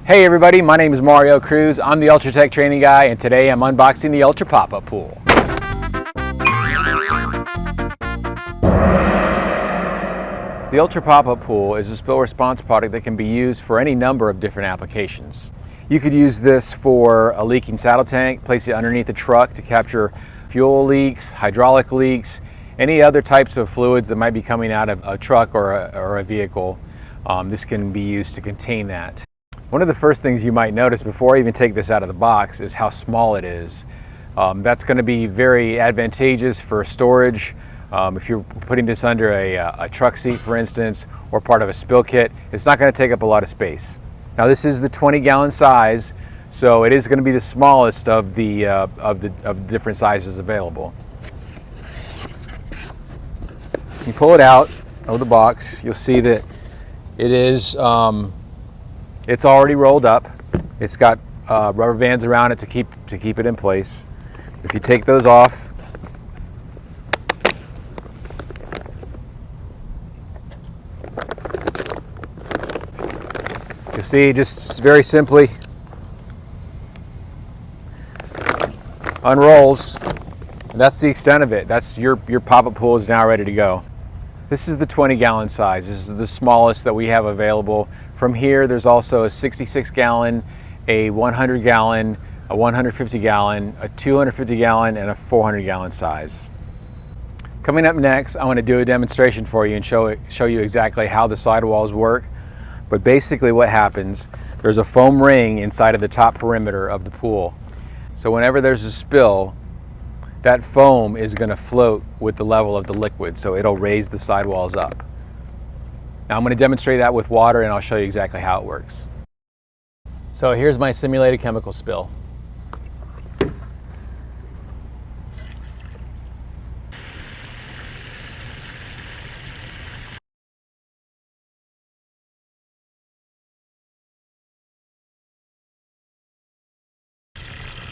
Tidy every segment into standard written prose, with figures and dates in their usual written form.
Hey everybody, my name is Mario Cruz. I'm the Ultratech training guy, and today I'm unboxing the Ultra Pop-Up Pool. The Ultra Pop-Up Pool is a spill response product that can be used for any number of different applications. You could use this for a leaking saddle tank, place it underneath the truck to capture fuel leaks, hydraulic leaks, any other types of fluids that might be coming out of a truck or a vehicle. This can be used to contain that. One of the first things you might notice before I even take this out of the box is how small it is. That's going to be very advantageous for storage. If you're putting this under a truck seat, for instance, or part of a spill kit, it's not going to take up a lot of space. Now this is the 20-gallon size, so it is going to be the smallest of the different sizes available. You pull it out of the box, you'll see that it is it's already rolled up. It's got rubber bands around it to keep it in place. If you take those off, you'll see just very simply unrolls. And that's the extent of it. That's your pop-up pool is now ready to go. This is the 20-gallon size. This is the smallest that we have available. From here, there's also a 66-gallon, a 100-gallon, a 150-gallon, a 250-gallon, and a 400-gallon size. Coming up next, I want to do a demonstration for you and show you exactly how the sidewalls work. But basically what happens, there's a foam ring inside of the top perimeter of the pool. So whenever there's a spill, that foam is going to float with the level of the liquid, so it'll raise the sidewalls up. Now I'm going to demonstrate that with water, and I'll show you exactly how it works. So here's my simulated chemical spill.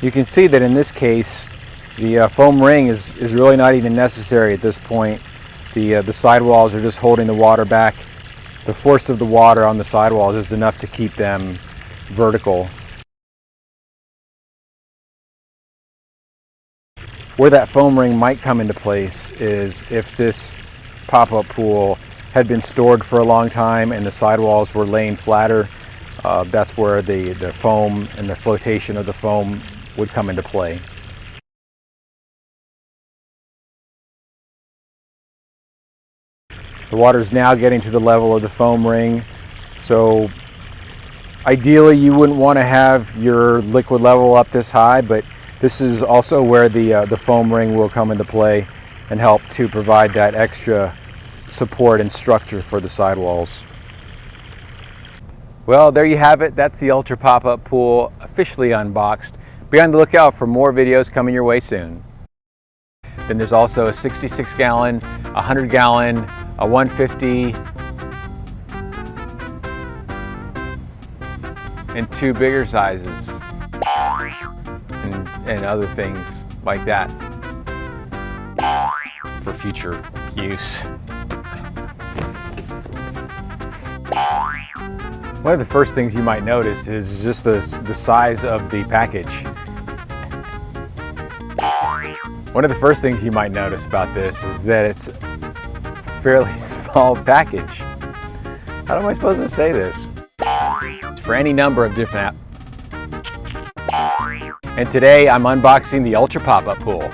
You can see that in this case, the foam ring is really not even necessary at this point. The sidewalls are just holding the water back. The force of the water on the sidewalls is enough to keep them vertical. Where that foam ring might come into place is if this pop-up pool had been stored for a long time and the sidewalls were laying flatter. That's where the foam and the flotation of the foam would come into play. The water is now getting to the level of the foam ring, so ideally you wouldn't want to have your liquid level up this high, but this is also where the foam ring will come into play and help to provide that extra support and structure for the sidewalls. Well, there you have it. That's the Ultra Pop-Up Pool officially unboxed. Be on the lookout for more videos coming your way soon. Then there's also a 66-gallon, a 100-gallon, a 150, and two bigger sizes, and other things like that for future use. One of the first things you might notice is just the size of the package. One of the first things you might notice about this is that it's a fairly small package. How am I supposed to say this? It's for any number of different And today I'm unboxing the Ultra Pop-Up Pool.